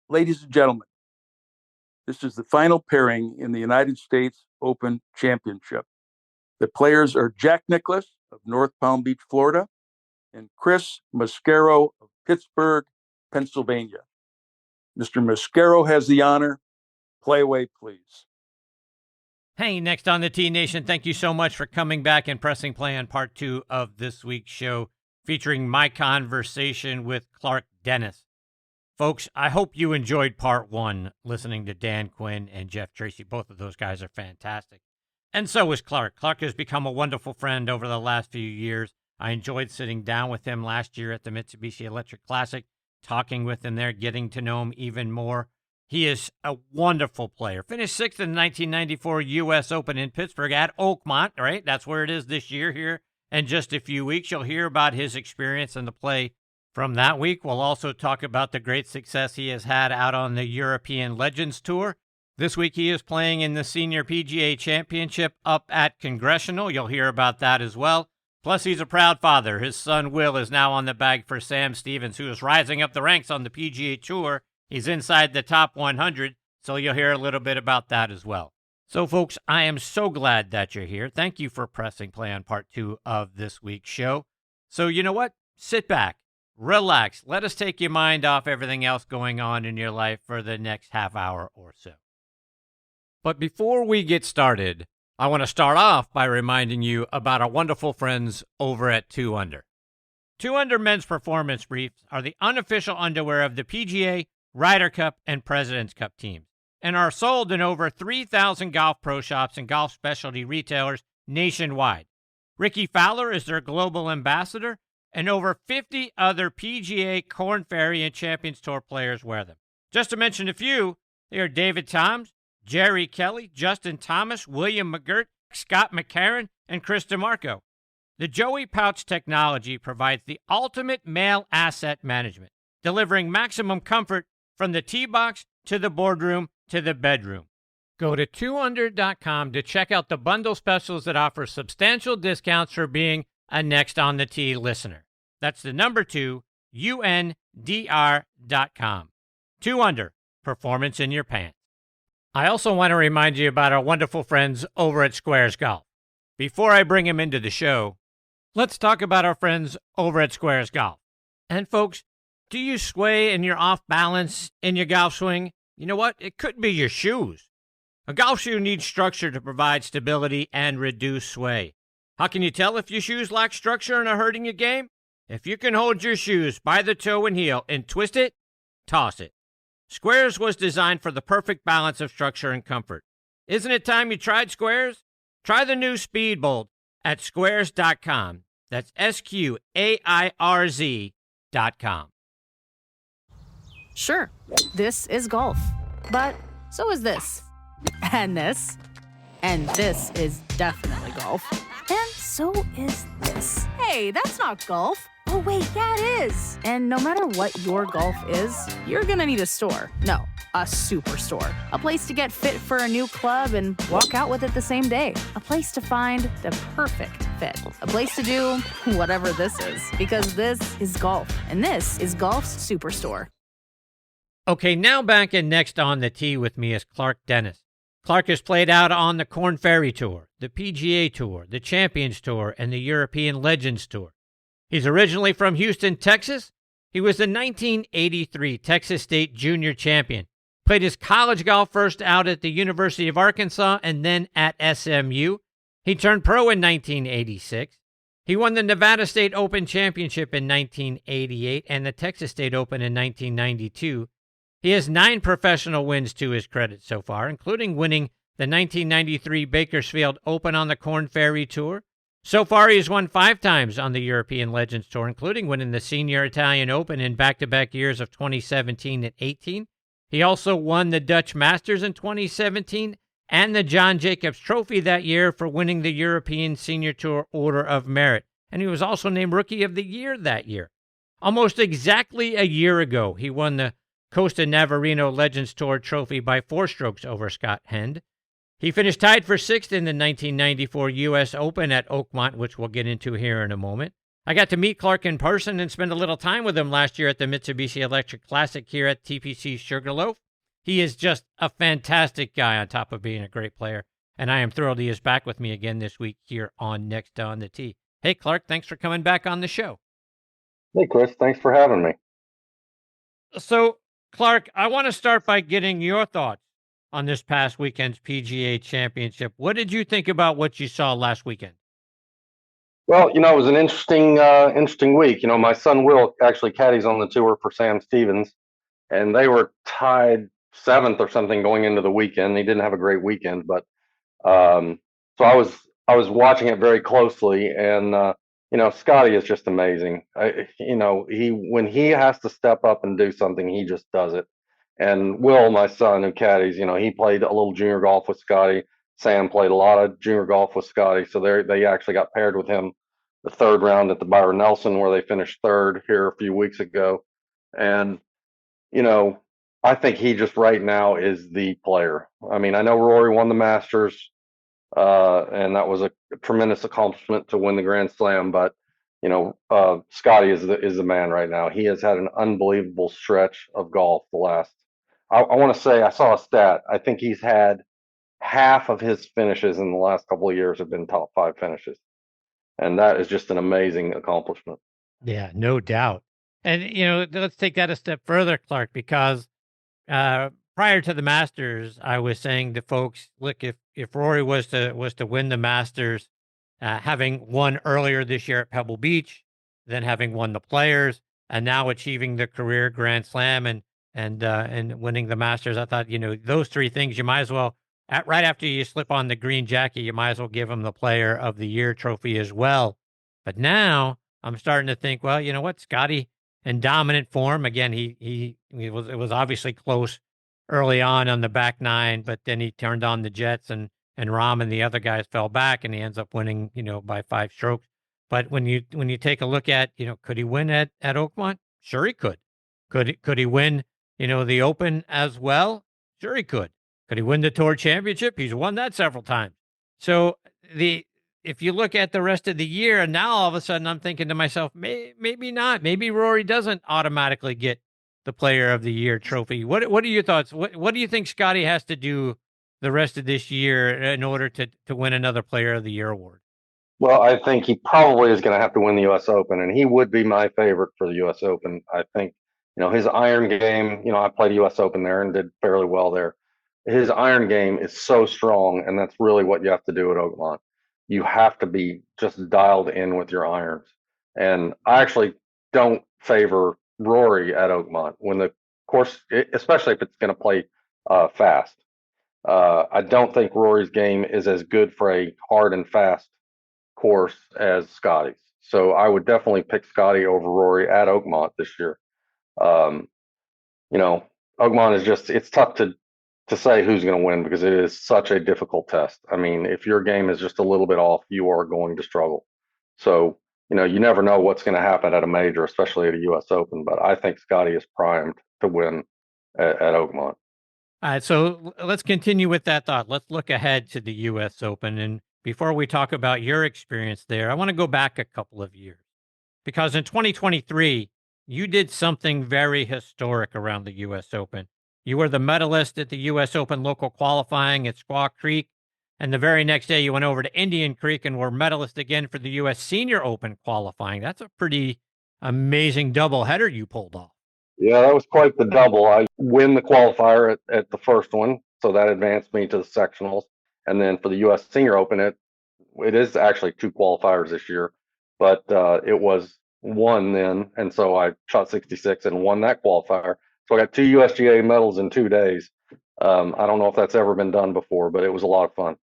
Ladies and gentlemen, this is the final pairing in the United States Open Championship. The players are Jack Nicklaus of North Palm Beach, Florida, and Chris Mascaro of Pittsburgh, Pennsylvania. Mr. Mascaro has the honor. Play away, please. Hey, next on the T Nation, thank you so much for coming back and pressing play on part 2 of this week's show, featuring my conversation with Clark Dennis. Folks, I hope you enjoyed part 1, listening to Dan Quinn and Jeff Tracy. Both of those guys are fantastic. And so is Clark. Clark has become a wonderful friend over the last few years. I enjoyed sitting down with him last year at the Mitsubishi Electric Classic, talking with him there, getting to know him even more. He is a wonderful player. Finished 6th in the 1994 U.S. Open in Pittsburgh at Oakmont, right? That's where it is this year here. In just a few weeks, you'll hear about his experience and the play from that week. We'll also talk about the great success he has had out on the European Legends Tour. This week he is playing in the Senior PGA Championship up at Congressional. You'll hear about that as well. Plus, he's a proud father. His son, Will, is now on the bag for Sam Stevens, who is rising up the ranks on the PGA Tour. He's inside the top 100, so you'll hear a little bit about that as well. So, folks, I am so glad that you're here. Thank you for pressing play on part 2 of this week's show. So, you know what? Sit back, relax. Let us take your mind off everything else going on in your life for the next half hour or so. But before we get started, I want to start off by reminding you about our wonderful friends over at 2 Under. 2 Under men's performance briefs are the unofficial underwear of the PGA, Ryder Cup, and President's Cup teams, and are sold in over 3,000 golf pro shops and golf specialty retailers nationwide. Ricky Fowler is their global ambassador, and over 50 other PGA, Korn Ferry, and Champions Tour players wear them. Just to mention a few, they are David Toms, Jerry Kelly, Justin Thomas, William McGirt, Scott McCarron, and Chris DeMarco. The Joey Pouch technology provides the ultimate male asset management, delivering maximum comfort from the tee box to the boardroom to the bedroom. Go to 2under.com to check out the bundle specials that offer substantial discounts for being a Next on the Tee listener. That's the number 2, UNDR.com. 2 Under, performance in your pants. I also want to remind you about our wonderful friends over at Squares Golf. Before I bring them into the show, let's talk about our friends over at Squares Golf. And folks, do you sway and you're off balance in your golf swing? You know what? It could be your shoes. A golf shoe needs structure to provide stability and reduce sway. How can you tell if your shoes lack structure and are hurting your game? If you can hold your shoes by the toe and heel and twist it, toss it. Squares was designed for the perfect balance of structure and comfort. Isn't it time you tried Squares? Try the new Speedbolt at squares.com. That's SQAIRZ.com. Sure, this is golf, but so is this. And this. And this is definitely golf. And so is this. Hey, that's not golf. Oh, wait, yeah, it is. And no matter what your golf is, you're gonna need a store. No, a superstore. A place to get fit for a new club and walk out with it the same day. A place to find the perfect fit. A place to do whatever this is. Because this is golf. And this is golf's superstore. Okay, now back and next on the tee with me is Clark Dennis. Clark has played out on the Korn Ferry Tour, the PGA Tour, the Champions Tour, and the European Legends Tour. He's originally from Houston, Texas. He was the 1983 Texas State Junior Champion. Played his college golf first out at the University of Arkansas and then at SMU. He turned pro in 1986. He won the Nevada State Open Championship in 1988 and the Texas State Open in 1992. He has 9 professional wins to his credit so far, including winning the 1993 Bakersfield Open on the Korn Ferry Tour. So far, he has won 5 times on the European Legends Tour, including winning the Senior Italian Open in back-to-back years of 2017 and 18. He also won the Dutch Masters in 2017 and the John Jacobs Trophy that year for winning the European Senior Tour Order of Merit. And he was also named Rookie of the Year that year. Almost exactly a year ago, he won the Costa Navarino Legends Tour Trophy by 4 strokes over Scott Hend. He finished tied for 6th in the 1994 U.S. Open at Oakmont, which we'll get into here in a moment. I got to meet Clark in person and spend a little time with him last year at the Mitsubishi Electric Classic here at TPC Sugarloaf. He is just a fantastic guy on top of being a great player, and I am thrilled he is back with me again this week here on Next on the Tee. Hey, Clark, thanks for coming back on the show. Hey, Chris, thanks for having me. So, Clark, I want to start by getting your thoughts on this past weekend's PGA Championship. What did you think about what you saw last weekend? Well, it was an interesting week. My son Will actually caddies on the tour for Sam Stevens, and they were tied seventh or something going into the weekend. He didn't have a great weekend, but so I was watching it very closely, and Scotty is just amazing. When he has to step up and do something, he just does it. And Will, my son, who caddies, he played a little junior golf with Scotty. Sam played a lot of junior golf with Scotty, so they actually got paired with him the third round at the Byron Nelson, where they finished third here a few weeks ago. And I think he just right now is the player. I mean, I know Rory won the Masters, and that was a tremendous accomplishment to win the Grand Slam. But Scotty is the man right now. He has had an unbelievable stretch of golf the last. I want to say I saw a stat. I think he's had half of his finishes in the last couple of years have been top 5 finishes, and that is just an amazing accomplishment. Yeah, no doubt. And let's take that a step further, Clark, because prior to the Masters, I was saying to folks, look, if Rory was to win the Masters, having won earlier this year at Pebble Beach, then having won the Players, and now achieving the career Grand Slam and winning the Masters, I thought, those three things, you might as well, right after you slip on the green jacket, you might as well give him the Player of the Year trophy as well. But now I'm starting to think, well, you know what, Scotty in dominant form again. It was obviously close early on the back nine, but then he turned on the jets and Rahm and the other guys fell back, and he ends up winning, by 5 strokes. But when you take a look at, could he win at Oakmont? Sure he could. Could he win, the Open as well? Sure he could. Could he win the Tour Championship? He's won that several times. So if you look at the rest of the year, and now all of a sudden I'm thinking to myself, maybe not. Maybe Rory doesn't automatically get the Player of the Year trophy. What are your thoughts? What do you think Scotty has to do the rest of this year in order to win another Player of the Year award? Well, I think he probably is going to have to win the U.S. Open, and he would be my favorite for the U.S. Open. I think, his iron game, I played U.S. Open there and did fairly well there. His iron game is so strong, and that's really what you have to do at Oakmont. You have to be just dialed in with your irons. And I actually don't favor Rory at Oakmont when the course, especially if it's going to play fast. I don't think Rory's game is as good for a hard and fast course as Scotty's. So I would definitely pick Scotty over Rory at Oakmont this year. Oakmont is it's tough to say who's going to win because it is such a difficult test. I mean, if your game is just a little bit off, you are going to struggle. So, you never know what's going to happen at a major, especially at a U.S. Open. But I think Scotty is primed to win at Oakmont. All right, so let's continue with that thought. Let's look ahead to the U.S. Open. And before we talk about your experience there, I want to go back a couple of years. Because in 2023, you did something very historic around the U.S. Open. You were the medalist at the U.S. Open local qualifying at Squaw Creek. And the very next day, you went over to Indian Creek and were medalist again for the U.S. Senior Open qualifying. That's a pretty amazing doubleheader you pulled off. Yeah, that was quite the double. I win the qualifier at the first one, so that advanced me to the sectionals. And then for the U.S. Senior Open, it is actually 2 qualifiers this year, but it was 1 then, and so I shot 66 and won that qualifier. So I got 2 USGA medals in 2 days. I don't know if that's ever been done before, but it was a lot of fun.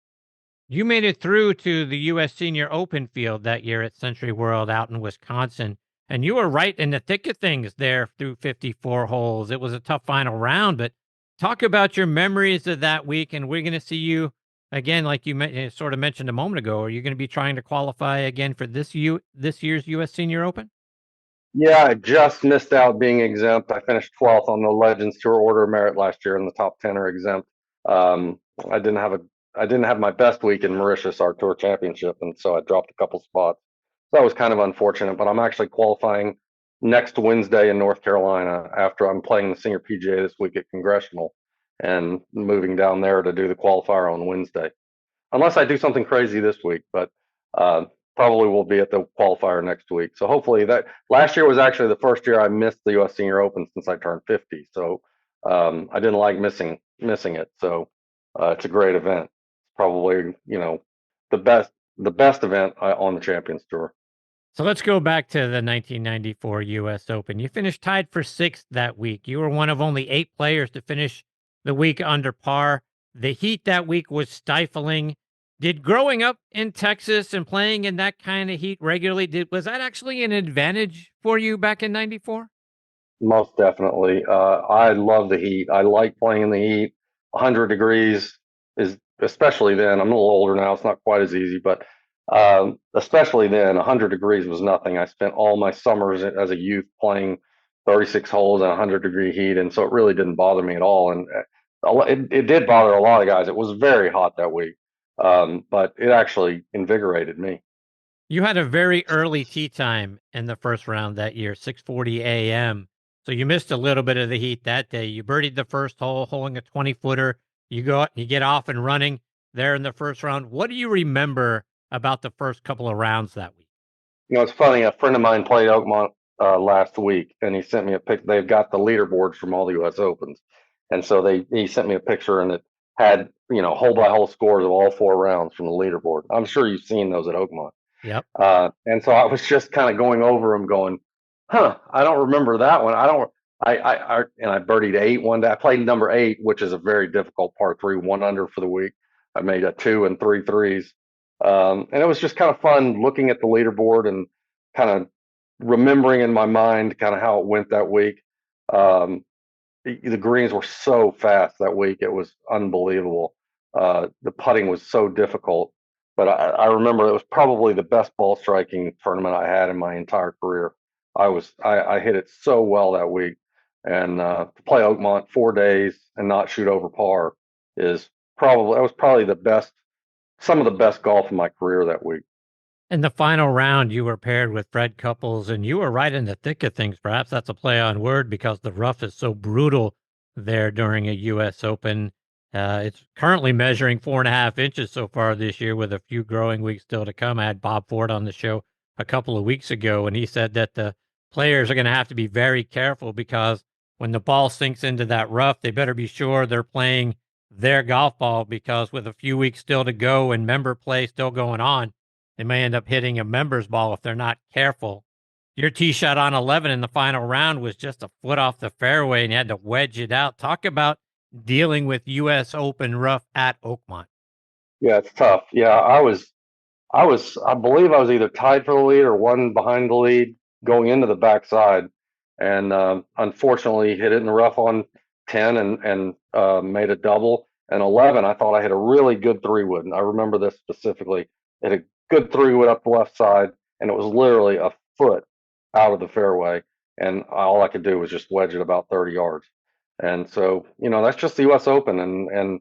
You made it through to the U.S. Senior Open field that year at Century World out in Wisconsin. And you were right in the thick of things there through 54 holes. It was a tough final round, but talk about your memories of that week. And we're going to see you again, like you sort of mentioned a moment ago. Are you going to be trying to qualify again for this year's U.S. Senior Open? Yeah, I just missed out being exempt. I finished 12th on the Legends Tour Order of Merit last year, and the top 10 are exempt. I didn't have my best week in Mauritius, our Tour Championship, and so I dropped a couple spots. that was kind of unfortunate. But I'm actually qualifying next Wednesday in North Carolina after I'm playing the Senior PGA this week at Congressional, and moving down there to do the qualifier on Wednesday. Unless I do something crazy this week, but uh, probably will be at the qualifier next week. So hopefully that. Last year was actually the first year I missed the U.S. Senior Open since I turned 50. So I didn't like missing it. So it's a great event. Probably, the best event on the Champions Tour. So let's go back to the 1994 U.S. Open. You finished tied for sixth that week. You were one of only 8 players to finish the week under par. The heat that week was stifling. Did growing up in Texas and playing in that kind of heat regularly, was that actually an advantage for you back in 94? Most definitely. I love the heat. I like playing in the heat. 100 degrees is, especially then. I'm a little older now. It's not quite as easy, but especially then, 100 degrees was nothing. I spent all my summers as a youth playing 36 holes in 100-degree heat, and so it really didn't bother me at all. And it did bother a lot of guys. It was very hot that week, but it actually invigorated me. You had a very early tee time in the first round that year, 6:40 a.m. So you missed a little bit of the heat that day. You birdied the first hole, holing a 20-footer. You go, you get off and running there in the first round. What do you remember about the first couple of rounds that week? It's funny. A friend of mine played Oakmont last week, and he sent me a pic. They've got the leaderboards from all the U.S. Opens, and so he sent me a picture, and it had hole by hole scores of all 4 rounds from the leaderboard. I'm sure you've seen those at Oakmont. Yep. And so I was just kind of going over them, going, I don't remember that one. And I birdied 8 one day. I played number 8, which is a very difficult par 3, 1 under for the week. I made a 2 and 3 threes. And it was just kind of fun looking at the leaderboard and kind of remembering in my mind kind of how it went that week. The greens were so fast that week. It was unbelievable. The putting was so difficult. But I remember it was probably the best ball striking tournament I had in my entire career. I hit it so well that week, and to play Oakmont 4 days and not shoot over par was probably some of the best golf in my career that week. In the final round, you were paired with Fred Couples, and you were right in the thick of things. Perhaps that's a play on word because the rough is so brutal there during a U.S. Open. It's currently measuring 4.5 inches so far this year, with a few growing weeks still to come. I had Bob Ford on the show a couple of weeks ago, and he said that the players are going to have to be very careful because when the ball sinks into that rough, they better be sure they're playing their golf ball, because with a few weeks still to go and member play still going on, they may end up hitting a member's ball if they're not careful. Your tee shot on 11 in the final round was just a foot off the fairway, and you had to wedge it out. Talk about dealing with U.S. Open rough at Oakmont. Yeah, it's tough. Yeah, I believe I was either tied for the lead or 1 behind the lead going into the backside, and unfortunately hit it in the rough on 10 and made a double. And 11, I thought I hit a really good 3-wood. And I remember this specifically. Hit a good 3-wood up the left side, and it was literally a foot out of the fairway. And all I could do was just wedge it about 30 yards. And so, that's just the U.S. Open. And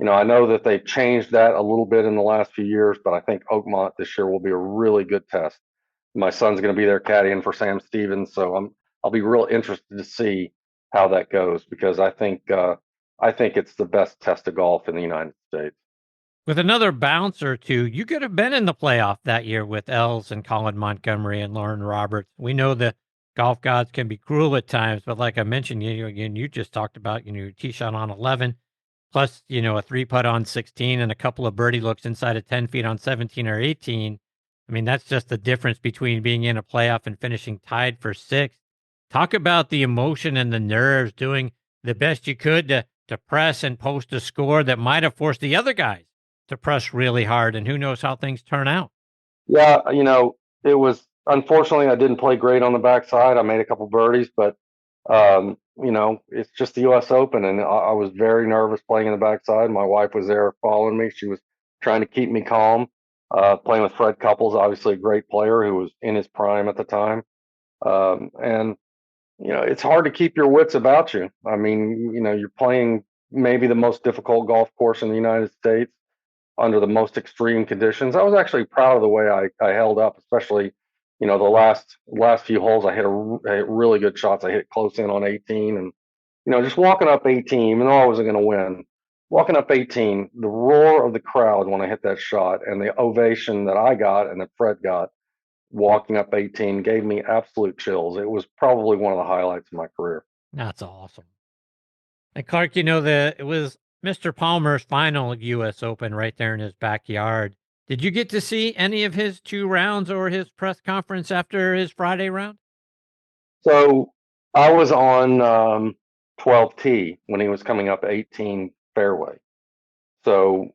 I know that they've changed that a little bit in the last few years, but I think Oakmont this year will be a really good test. My son's going to be there caddying for Sam Stevens, so I'll be real interested to see how that goes, because I think it's the best test of golf in the United States. With another bounce or two, you could have been in the playoff that year with Els and Colin Montgomery and Lauren Roberts. We know the golf gods can be cruel at times, but like I mentioned, you just talked about, your tee shot on 11, plus, a 3-putt on 16 and a couple of birdie looks inside of 10 feet on 17 or 18. I mean, that's just the difference between being in a playoff and finishing tied for 6th. Talk about the emotion and the nerves, doing the best you could to press and post a score that might have forced the other guys to press really hard, and who knows how things turn out. Yeah, it was, unfortunately, I didn't play great on the backside. I made a couple birdies, but it's just the U.S. Open, and I was very nervous playing in the backside. My wife was there following me. She was trying to keep me calm. Playing with Fred Couples, obviously a great player who was in his prime at the time. And it's hard to keep your wits about you. I mean, you're playing maybe the most difficult golf course in the United States under the most extreme conditions. I was actually proud of the way I held up, especially the last few holes, I hit really good shots. I hit close in on 18, and just walking up 18, even though I wasn't going to win, walking up 18, the roar of the crowd when I hit that shot, and the ovation that I got and that Fred got walking up 18 gave me absolute chills. It was probably one of the highlights of my career. That's awesome. And Clark, it was Mr. Palmer's final U.S. Open right there in his backyard. Did you get to see any of his 2 rounds or his press conference after his Friday round? So I was on 12T when he was coming up 18 fairway. So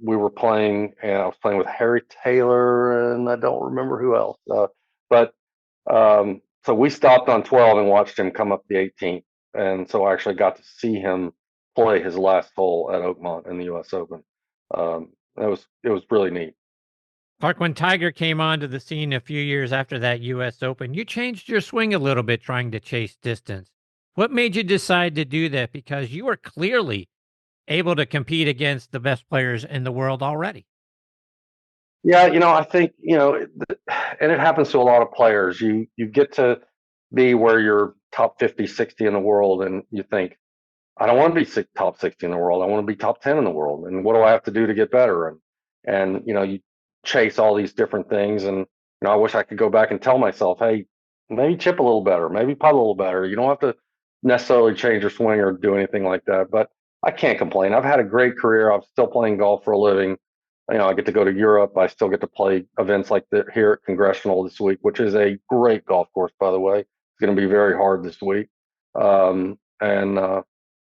we were playing, and I was playing with Harry Taylor, and I don't remember who else. But so we stopped on 12 and watched him come up the 18th, and so I actually got to see him play his last hole at Oakmont in the U.S. Open. It was really neat. Clark, when Tiger came onto the scene a few years after that U.S. Open, you changed your swing a little bit trying to chase distance. What made you decide to do that? Because you were clearly able to compete against the best players in the world already. Yeah, I think, and it happens to a lot of players. You get to be where you're top 50, 60 in the world, and you think, I don't want to be top 60 in the world. I want to be top 10 in the world. And what do I have to do to get better? And you chase all these different things. And I wish I could go back and tell myself, hey, maybe chip a little better, maybe putt a little better. You don't have to necessarily change your swing or do anything like that. But I can't complain. I've had a great career. I'm still playing golf for a living. I get to go to Europe. I still get to play events like here at Congressional this week, which is a great golf course, by the way. It's going to be very hard this week.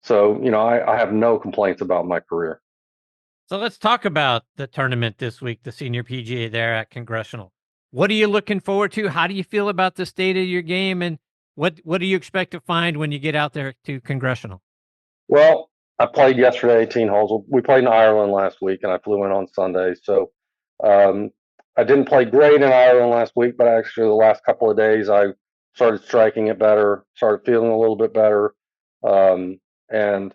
So, I have no complaints about my career. So let's talk about the tournament this week, the Senior PGA there at Congressional. What are you looking forward to? How do you feel about the state of your game? And what do you expect to find when you get out there to Congressional? Well, I played yesterday, 18 holes. We played in Ireland last week, and I flew in on Sunday. So I didn't play great in Ireland last week, but actually the last couple of days I started striking it better, started feeling a little bit better. And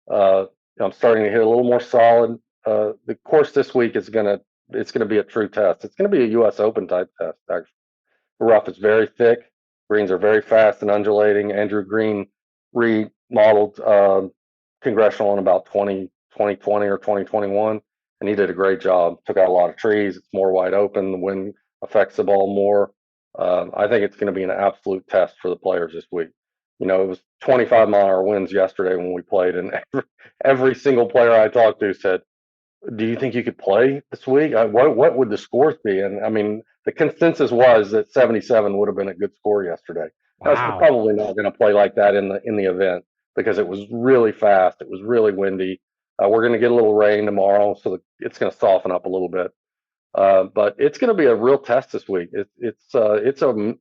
I'm starting to hit a little more solid. The course this week it's gonna be a true test. It's gonna be a U.S. Open type test. Actually, the rough is very thick. Greens are very fast and undulating. Andrew Green remodeled Congressional in about 2020 or 2021, and he did a great job. Took out a lot of trees. It's more wide open. The wind affects the ball more. I think it's going to be an absolute test for the players this week. It was 25-mile-an-hour winds yesterday when we played, and every single player I talked to said, do you think you could play this week? What would the scores be? And I mean, the consensus was that 77 would have been a good score yesterday. Wow. I was probably not going to play like that in the event because it was really fast. It was really windy. We're going to get a little rain tomorrow, so it's going to soften up a little bit. But it's going to be a real test this week. It's a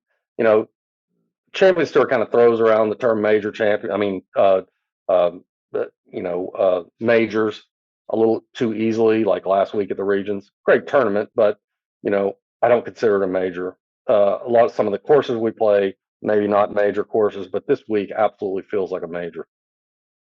Champions Tour kind of throws around the term major champion. I mean, majors a little too easily, like last week at the Regions. Great tournament, but I don't consider it a major. Some of the courses we play, maybe not major courses, but this week absolutely feels like a major.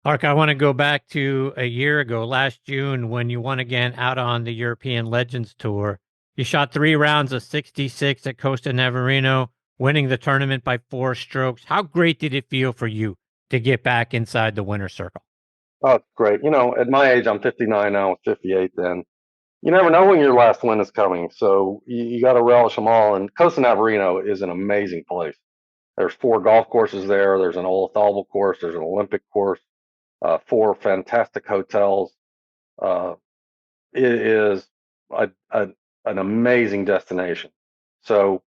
Clark, I want to go back to a year ago, last June, when you won again out on the European Legends Tour. You shot 3 rounds of 66 at Costa Navarino, winning the tournament by 4 strokes. How great did it feel for you to get back inside the winner's circle? Oh, it's great. At my age, I'm 59 now, I was 58 then. You never know when your last win is coming, so you got to relish them all. And Costa Navarino is an amazing place. There's 4 golf courses there. There's an Old Oval course. There's an Olympic course. 4 fantastic hotels. It is an amazing destination. So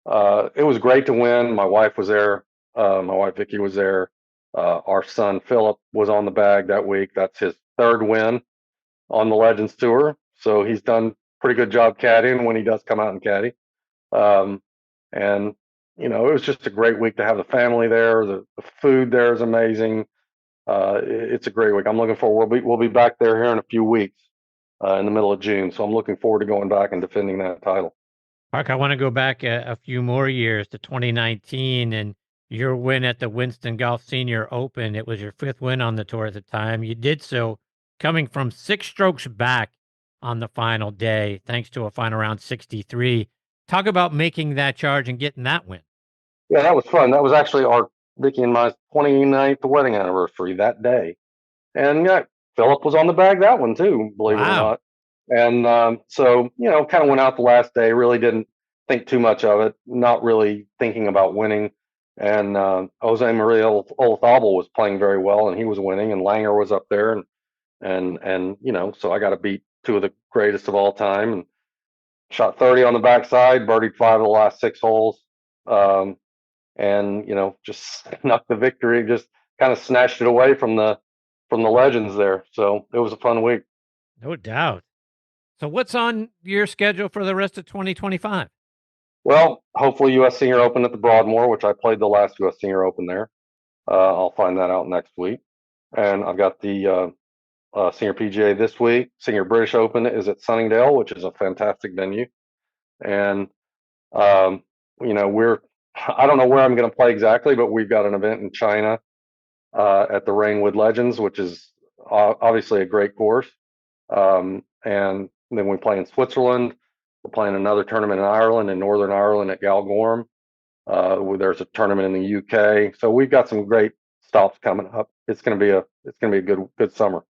it was great to win. My wife was there. My wife Vicky was there. Our son Philip was on the bag that week. That's his 3rd win on the Legends Tour. So he's done pretty good job caddying when he does come out and caddy. And it was just a great week to have the family there. The food there is amazing. It's a great week. I'm looking forward. We'll be back there here in a few weeks in the middle of June. So I'm looking forward to going back and defending that title. Mark, I want to go back a few more years to 2019 and your win at the Winston Golf Senior Open. It was your 5th win on the tour at the time. You did so coming from 6 strokes back on the final day, thanks to a final round 63. Talk about making that charge and getting that win. Yeah, that was fun. That was actually Vicky and my 29th wedding anniversary that day. And yeah, Philip was on the bag that one too, believe it or Wow. not. And so, kind of went out the last day, really didn't think too much of it, not really thinking about winning. And Jose Maria Olazabal was playing very well, and he was winning, and Langer was up there, and so I got to beat two of the greatest of all time, and shot 30 on the backside, birdied 5 of the last 6 holes, and just snuck the victory, just kind of snatched it away from the legends there. So it was a fun week. No doubt. So what's on your schedule for the rest of 2025? Well, hopefully U.S. Senior Open at the Broadmoor, which I played the last U.S. Senior Open there. I'll find that out next week. And I've got the Senior PGA this week. Senior British Open is at Sunningdale, which is a fantastic venue. And, I don't know where I'm going to play exactly, but we've got an event in China at the Rainwood Legends, which is obviously a great course. And then we play in Switzerland. We're playing another tournament in Ireland, in Northern Ireland at Galgorm. There's a tournament in the UK. So we've got some great stops coming up. It's going to be a good summer.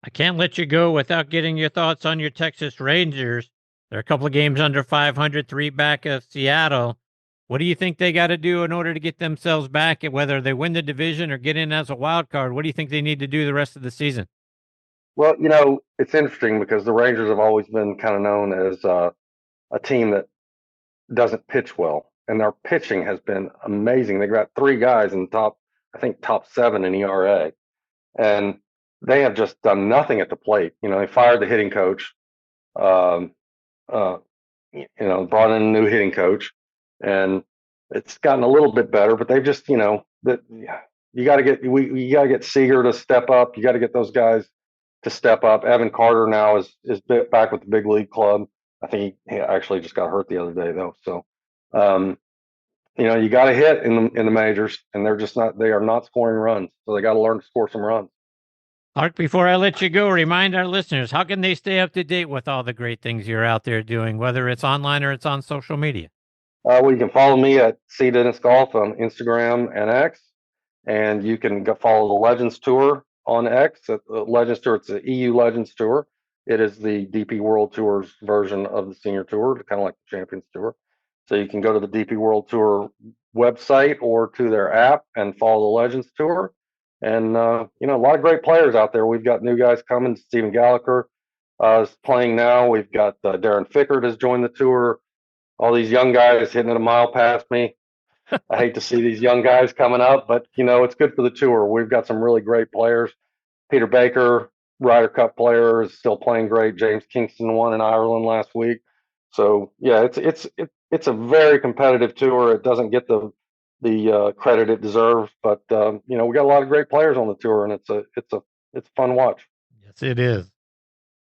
I can't let you go without getting your thoughts on your Texas Rangers. They're a couple of games under 500, 3 back of Seattle. What do you think they got to do in order to get themselves back, whether they win the division or get in as a wild card? What do you think they need to do the rest of the season? Well, it's interesting because the Rangers have always been kind of known as a team that doesn't pitch well, and their pitching has been amazing. They got 3 guys in top 7 in ERA, and they have just done nothing at the plate. They fired the hitting coach, brought in a new hitting coach, and it's gotten a little bit better. But they've just, that you got to get Seager to step up. You got to get those guys to step up. Evan Carter now is back with the big league club. I think he actually just got hurt the other day though. So, you got to hit in the majors, and they are not scoring runs. So they got to learn to score some runs. Clark, before I let you go, remind our listeners, how can they stay up to date with all the great things you're out there doing, whether it's online or it's on social media? Well, you can follow me at C Dennis Golf on Instagram and X, and you can follow the Legends Tour on X. The Legends Tour, it's the EU Legends Tour. It is the DP World Tour's version of the Senior Tour, kind of like the Champions Tour. So you can go to the DP World Tour website or to their app and follow the Legends Tour. And, a lot of great players out there. We've got new guys coming. Stephen Gallagher is playing now. We've got Darren Fickert has joined the tour. All these young guys hitting it a mile past me. I hate to see these young guys coming up, but, it's good for the tour. We've got some really great players. Peter Baker, Ryder Cup player, is still playing great. James Kingston won in Ireland last week. So, yeah, it's a very competitive tour. It doesn't get the credit it deserves, but we got a lot of great players on the tour, and it's a fun watch. Yes, it is.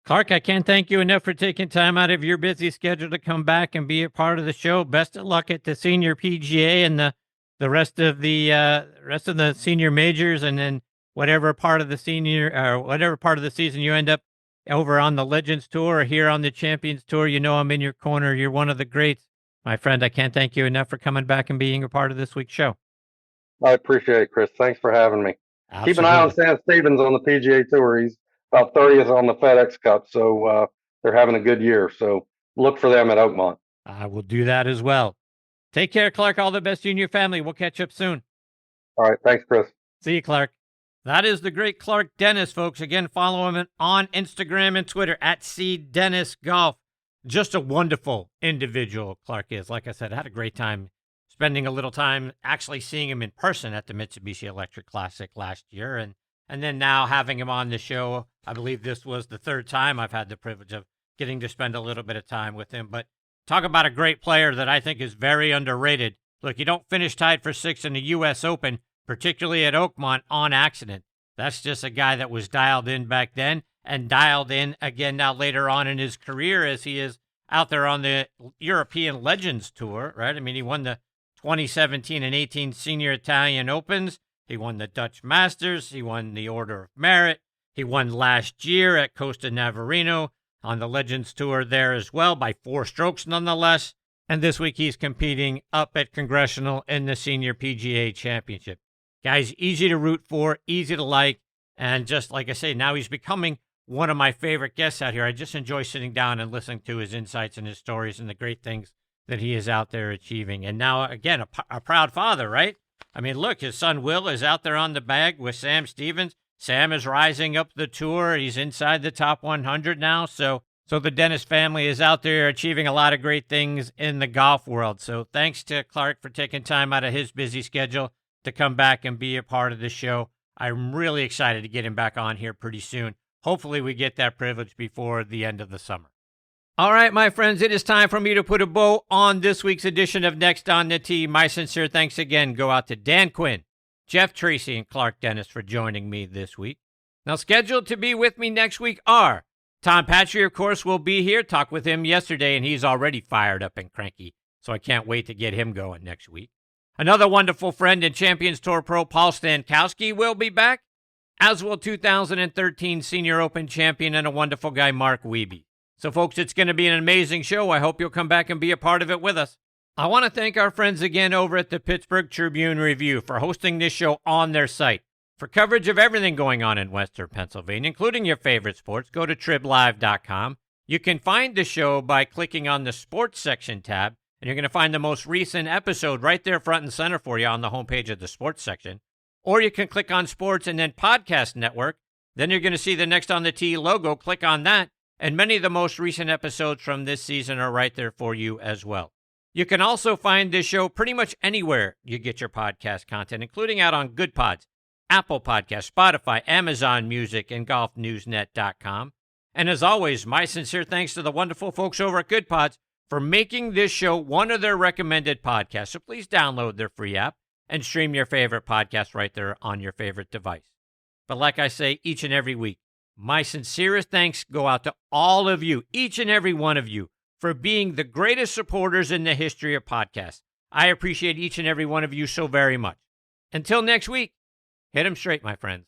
Clark, I can't thank you enough for taking time out of your busy schedule to come back and be a part of the show. Best of luck at the Senior PGA and the rest of the senior majors, and then whatever part of the season you end up over on the Legends Tour or here on the Champions Tour. I'm in your corner. You're one of the greats. My friend, I can't thank you enough for coming back and being a part of this week's show. I appreciate it, Chris. Thanks for having me. Absolutely. Keep an eye on Sam Stevens on the PGA Tour. He's about 30th on the FedEx Cup, so they're having a good year. So look for them at Oakmont. I will do that as well. Take care, Clark. All the best to you and your family. We'll catch up soon. All right. Thanks, Chris. See you, Clark. That is the great Clark Dennis, folks. Again, follow him on Instagram and Twitter at CDennisGolf. Just a wonderful individual, Clark is. Like I said, I had a great time spending a little time actually seeing him in person at the Mitsubishi Electric Classic last year. And then now having him on the show, I believe this was the 3rd time I've had the privilege of getting to spend a little bit of time with him. But talk about a great player that I think is very underrated. Look, you don't finish tied for 6th in the U.S. Open, particularly at Oakmont, on accident. That's just a guy that was dialed in back then and dialed in again now later on in his career as he is out there on the European Legends Tour, right? I mean, he won the 2017 and 18 Senior Italian Opens. He won the Dutch Masters. He won the Order of Merit. He won last year at Costa Navarino on the Legends Tour there as well by 4 strokes nonetheless. And this week he's competing up at Congressional in the Senior PGA Championship. Guy's easy to root for, easy to like, and just like I say, now he's becoming one of my favorite guests out here. I just enjoy sitting down and listening to his insights and his stories and the great things that he is out there achieving. And now, again, a proud father, right? I mean, look, his son Will is out there on the bag with Sam Stevens. Sam is rising up the tour. He's inside the top 100 now. So the Dennis family is out there achieving a lot of great things in the golf world. So thanks to Clark for taking time out of his busy schedule to come back and be a part of the show. I'm really excited to get him back on here pretty soon. Hopefully we get that privilege before the end of the summer. All right, my friends, it is time for me to put a bow on this week's edition of Next on the Tee. My sincere thanks again go out to Dan Quinn, Jeff Tracy, and Clark Dennis for joining me this week. Now, scheduled to be with me next week are Tom Patry, of course, will be here. Talked with him yesterday, and he's already fired up and cranky, so I can't wait to get him going next week. Another wonderful friend and Champions Tour pro, Paul Stankowski, will be back, as will 2013 Senior Open champion and a wonderful guy, Mark Wiebe. So, folks, it's going to be an amazing show. I hope you'll come back and be a part of it with us. I want to thank our friends again over at the Pittsburgh Tribune-Review for hosting this show on their site. For coverage of everything going on in Western Pennsylvania, including your favorite sports, go to triblive.com. You can find the show by clicking on the Sports section tab, and you're going to find the most recent episode right there front and center for you on the homepage of the Sports section. Or you can click on Sports and then Podcast Network. Then you're going to see the Next on the Tee logo. Click on that, and many of the most recent episodes from this season are right there for you as well. You can also find this show pretty much anywhere you get your podcast content, including out on Good Pods, Apple Podcasts, Spotify, Amazon Music, and GolfNewsNet.com. And as always, my sincere thanks to the wonderful folks over at Good Pods for making this show one of their recommended podcasts. So please download their free app and stream your favorite podcast right there on your favorite device. But like I say each and every week, my sincerest thanks go out to all of you, each and every one of you, for being the greatest supporters in the history of podcasts. I appreciate each and every one of you so very much. Until next week, hit 'em straight, my friends.